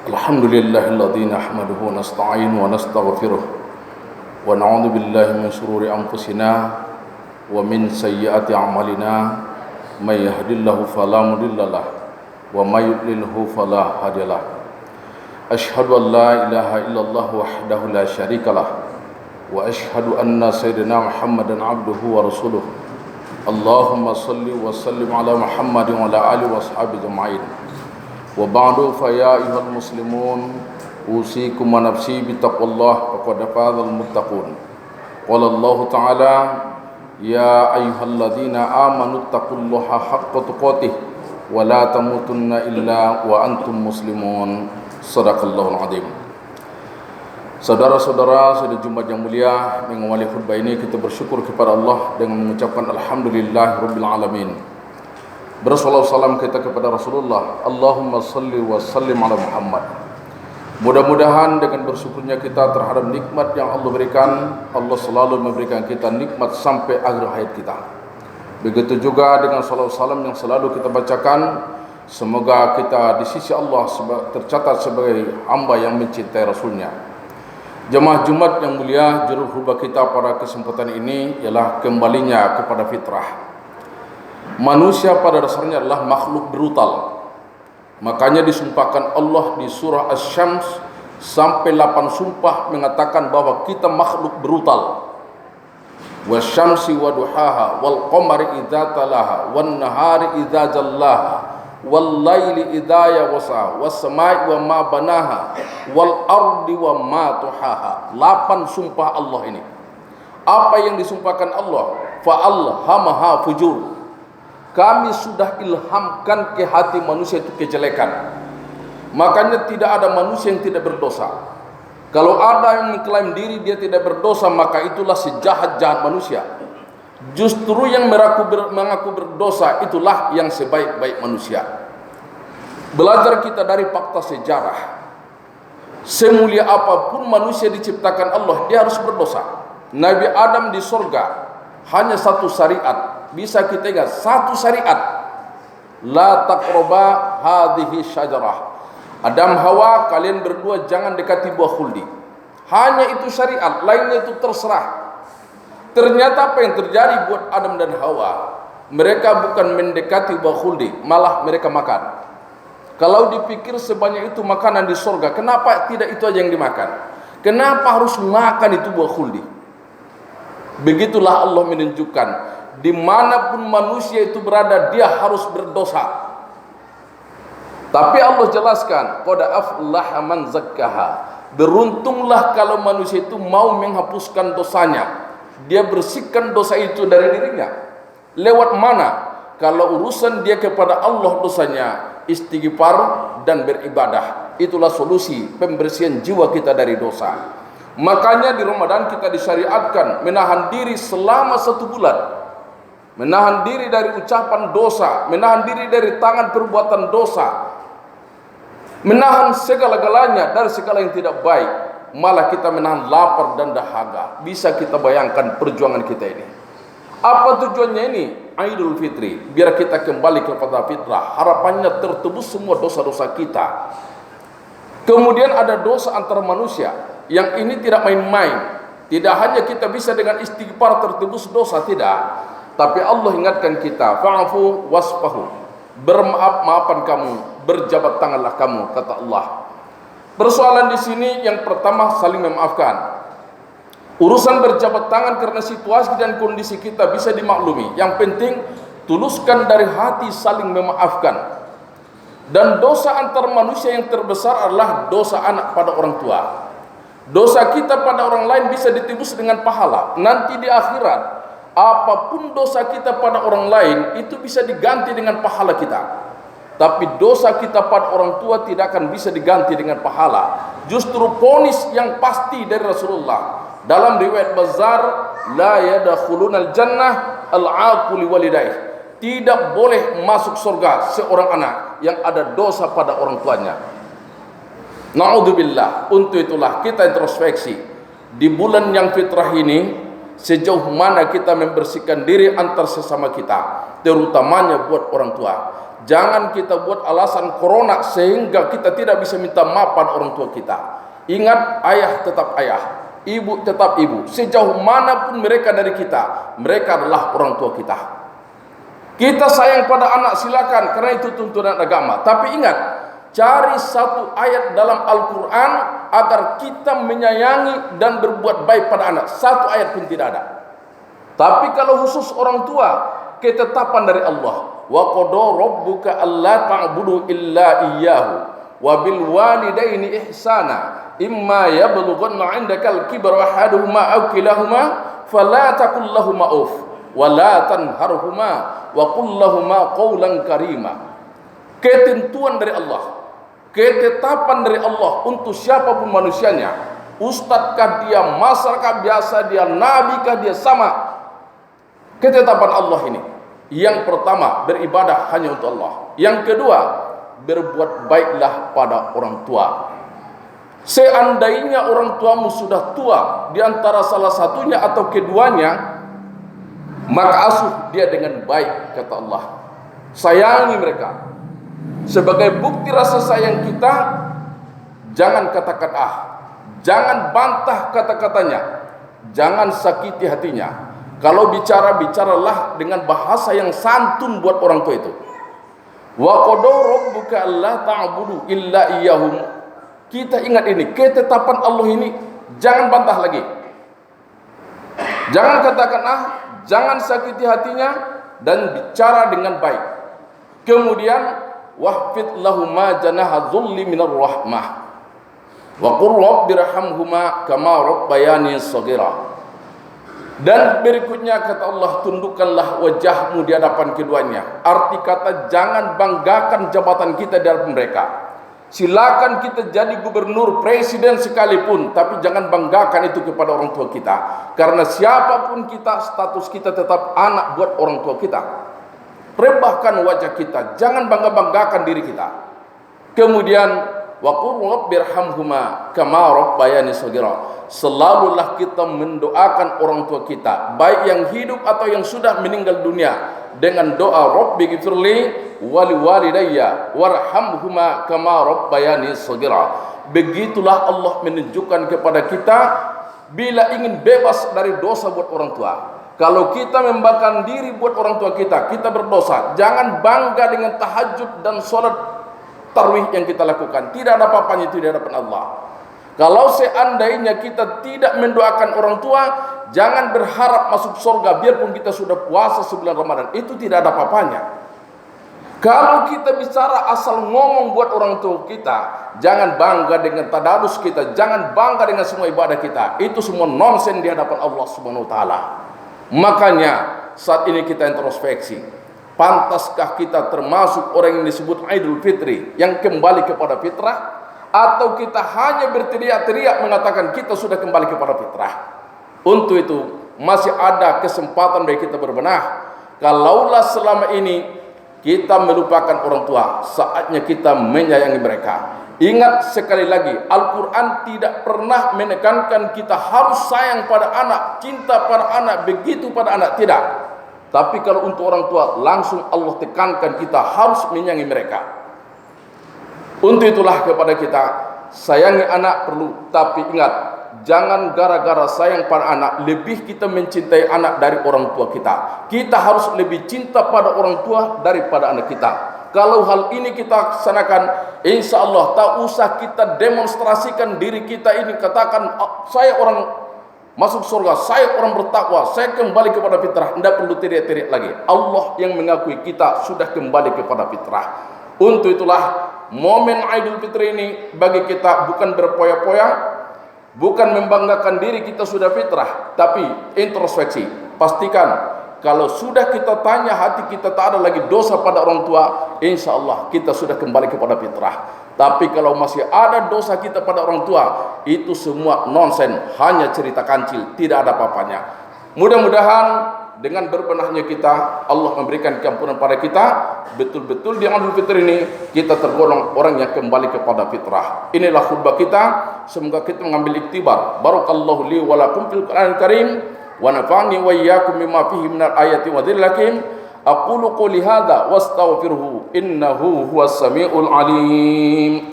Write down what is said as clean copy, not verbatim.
Alhamdulillahilladzi nahmaduhu wa nasta'inu wa nastaghfiruh wa na'udzu billahi min shururi anfusina wa min sayyiati a'malina may yahdihillahu fala mudhillalah wa may yudlilhu fala hadiyalah. Asyhadu an la ilaha illallah wahdahu la syarikalah wa asyhadu anna sayyidina Muhammadan abduhu wa rasuluh. Allahumma salli wa sallim ala Muhammadin wa ala alihi wa ashabihi ajma'in. Wa ba'du fa ya ayyuhal muslimun usikum wa nafsi bi taqwallah faqad fazal muttaqun. Qala Allah ta'ala ya ayyuhalladzina amanu taqullaha haqqa tuqatih wa la tamutunna illa wa antum muslimun. Shadaqallahul azim. Saudara-saudara, pada Jumat yang mulia mengawali khutbah ini kita bersyukur kepada Allah dengan mengucapkan alhamdulillahirabbil alamin. Bersalawat salam kita kepada Rasulullah. Allahumma salli wa sallim ala Muhammad. Mudah-mudahan dengan bersyukurnya kita terhadap nikmat yang Allah berikan, Allah selalu memberikan kita nikmat sampai akhir hayat kita. Begitu juga dengan salawat salam yang selalu kita bacakan, semoga kita di sisi Allah tercatat sebagai hamba yang mencintai Rasulnya. Jemaah Jumat yang mulia, judul khutbah kita pada kesempatan ini ialah kembalinya kepada fitrah. Manusia pada dasarnya adalah makhluk brutal. Makanya disumpahkan Allah di surah Asy-Syams sampai 8 sumpah mengatakan bahwa kita makhluk brutal. Wasyamsi wa duhaha wal qamari idza talaha wan nahari idza jallaha wal laili idza yaghsha was samai wa ma banaha wal ardi wa ma tuhaha. 8 sumpah Allah ini. Apa yang disumpahkan Allah? Fa alhamaha fujur. Kami sudah ilhamkan ke hati manusia itu kejelekan. Makanya tidak ada manusia yang tidak berdosa. Kalau ada yang mengklaim diri dia tidak berdosa, maka itulah sejahat-jahat manusia. Justru yang mengaku berdosa itulah yang sebaik-baik manusia. Belajar kita dari fakta sejarah. Semulia apapun manusia diciptakan Allah, dia harus berdosa. Nabi Adam di surga hanya satu syariat. Bisa kita ingat satu syariat, la taqraba hadhihi syajarah. Adam Hawa, kalian berdua jangan dekati buah khuldi. Hanya itu syariat, lainnya itu terserah. Ternyata apa yang terjadi buat Adam dan Hawa? Mereka bukan mendekati buah khuldi, malah mereka makan. Kalau dipikir sebanyak itu makanan di surga, kenapa tidak itu aja yang dimakan? Kenapa harus makan itu buah khuldi? Begitulah Allah menunjukkan dimanapun manusia itu berada, dia harus berdosa. Tapi Allah jelaskan, qad aflaha man zakkaha. Beruntunglah kalau manusia itu mau menghapuskan dosanya. Dia bersihkan dosa itu dari dirinya. Lewat mana? Kalau urusan dia kepada Allah dosanya, istighfar dan beribadah. Itulah solusi pembersihan jiwa kita dari dosa. Makanya di Ramadan kita disyariatkan menahan diri selama 1 bulan. Menahan diri dari ucapan dosa, menahan diri dari tangan perbuatan dosa, menahan segala-galanya dari segala yang tidak baik. Malah kita menahan lapar dan dahaga. Bisa kita bayangkan perjuangan kita ini. Apa tujuannya ini? Idul Fitri, biar kita kembali kepada fitrah. Harapannya tertebus semua dosa-dosa kita. Kemudian ada dosa antar manusia, yang ini tidak main-main. Tidak hanya kita bisa dengan istighfar tertebus dosa, tidak. Tapi Allah ingatkan kita, fa'fu wasfahu. Bermaaf-maafan kamu, berjabat tanganlah kamu, kata Allah. Persoalan di sini yang pertama saling memaafkan. Urusan berjabat tangan karena situasi dan kondisi kita bisa dimaklumi. Yang penting tuluskan dari hati saling memaafkan. Dan dosa antar manusia yang terbesar adalah dosa anak pada orang tua. Dosa kita pada orang lain bisa ditebus dengan pahala. Nanti di akhirat, apapun dosa kita pada orang lain itu bisa diganti dengan pahala kita. Tapi dosa kita pada orang tua tidak akan bisa diganti dengan pahala. Justru vonis yang pasti dari Rasulullah dalam riwayat Bazzar, la yadkhulunal jannah al-aqu liwalidayh. Tidak boleh masuk surga seorang anak yang ada dosa pada orang tuanya. Na'udzubillah. Untuk itulah kita introspeksi di bulan yang fitrah ini, sejauh mana kita membersihkan diri antar sesama kita, terutamanya buat orang tua. Jangan kita buat alasan corona sehingga kita tidak bisa minta maaf pada orang tua kita. Ingat, ayah tetap ayah, ibu tetap ibu. Sejauh manapun mereka dari kita, mereka adalah orang tua kita. Kita sayang pada anak silakan, karena itu tuntunan agama. Tapi ingat, cari satu ayat dalam Al-Quran agar kita menyayangi dan berbuat baik pada anak. Satu ayat pun tidak ada. Tapi kalau khusus orang tua, ketetapan dari Allah, wa qada rabbuka alla ta'budu illa iyyahu wa bil walidaini ihsana imma yablughanna 'indakal kibra ahaduhuma aw kilahuma fala taqul lahumu uff wa la tanharhuma wa qul lahumu qawlan karima. Ketentuan dari Allah, ketetapan dari Allah untuk siapapun manusianya, ustadzkah dia, masyarakat biasa dia, nabikah dia, sama. Ketetapan Allah ini, yang pertama, beribadah hanya untuk Allah. Yang kedua, berbuat baiklah pada orang tua. Seandainya orang tuamu sudah tua, di antara salah satunya atau keduanya, maka asuh dia dengan baik, kata Allah. Sayangi mereka. Sebagai bukti rasa sayang kita, jangan katakan jangan bantah kata-katanya, jangan sakiti hatinya. Kalau bicara, bicaralah dengan bahasa yang santun buat orang tua itu. Wa qada rabbuka alla ta'budu illa iyyahum. Kita ingat ini, ketetapan Allah ini, jangan bantah lagi. Jangan katakan jangan sakiti hatinya, dan bicara dengan baik. Kemudian wahfid lahuma janaha dhulli minar rahmah wa qur rabbirhamhuma kama rabbayani shaghira. Dan berikutnya kata Allah, tundukkanlah wajahmu di hadapan keduanya. Arti kata, jangan banggakan jabatan kita di hadapan mereka. Silakan kita jadi gubernur, presiden sekalipun, tapi jangan banggakan itu kepada orang tua kita. Karena siapapun kita, status kita tetap anak buat orang tua kita. Rebahkan wajah kita, jangan bangga-banggakan diri kita. Kemudian wa qur rabbirhamhuma kama rabbayani shaghira. Selalulah kita mendoakan orang tua kita, baik yang hidup atau yang sudah meninggal dunia, dengan doa Rabbighfirli wa liwalidayya warhamhuma kama rabbayani shaghira. Begitulah Allah menunjukkan kepada kita bila ingin bebas dari dosa buat orang tua. Kalau kita membanggakan diri buat orang tua kita, kita berdosa. Jangan bangga dengan tahajud dan sholat tarawih yang kita lakukan. Tidak ada apa-apanya itu di hadapan Allah. Kalau seandainya kita tidak mendoakan orang tua, jangan berharap masuk surga biarpun kita sudah puasa sebulan Ramadan. Itu tidak ada apa-apanya. Kalau kita bicara asal ngomong buat orang tua kita, jangan bangga dengan tadarus kita, jangan bangga dengan semua ibadah kita. Itu semua nonsen di hadapan Allah Subhanahu wa taala. Makanya saat ini kita introspeksi. Pantaskah kita termasuk orang yang disebut Idul Fitri, yang kembali kepada fitrah? Atau kita hanya berteriak-teriak mengatakan kita sudah kembali kepada fitrah? Untuk itu masih ada kesempatan bagi kita berbenah. Kalaulah selama ini kita melupakan orang tua, saatnya kita menyayangi mereka. Ingat sekali lagi, Al-Quran tidak pernah menekankan kita harus sayang pada anak, cinta pada anak, begitu pada anak, tidak. Tapi kalau untuk orang tua, langsung Allah tekankan kita harus menyayangi mereka. Untuk itulah kepada kita, sayangi anak perlu, tapi ingat, jangan gara-gara sayang pada anak, lebih kita mencintai anak dari orang tua kita. Kita harus lebih cinta pada orang tua daripada anak kita. Kalau hal ini kita laksanakan, insya Allah tak usah kita demonstrasikan diri kita ini, katakan saya orang masuk surga, saya orang bertakwa, saya kembali kepada fitrah. Tidak perlu teriak-teriak lagi. Allah yang mengakui kita sudah kembali kepada fitrah. Untuk itulah momen Idul Fitri ini bagi kita bukan berpoya-poya, bukan membanggakan diri kita sudah fitrah, tapi introspeksi. Pastikan kalau sudah kita tanya hati kita tak ada lagi dosa pada orang tua, insya Allah kita sudah kembali kepada fitrah. Tapi kalau masih ada dosa kita pada orang tua, itu semua nonsen, hanya cerita kancil, tidak ada apa-apanya. Mudah-mudahan dengan berbenahnya kita, Allah memberikan keampunan pada kita. Betul-betul di Idul Fitri ini kita tergolong orang yang kembali kepada fitrah. Inilah khutbah kita. Semoga kita mengambil iktibar. Barakallahu li wa lakum fil Qur'anil Karim wa nafa'ani wa iyyakum bima fihi minal ayati wa dzikri hakim. Aqulu qouli hadza wastaghfiruhu innahu huwas samiul alim.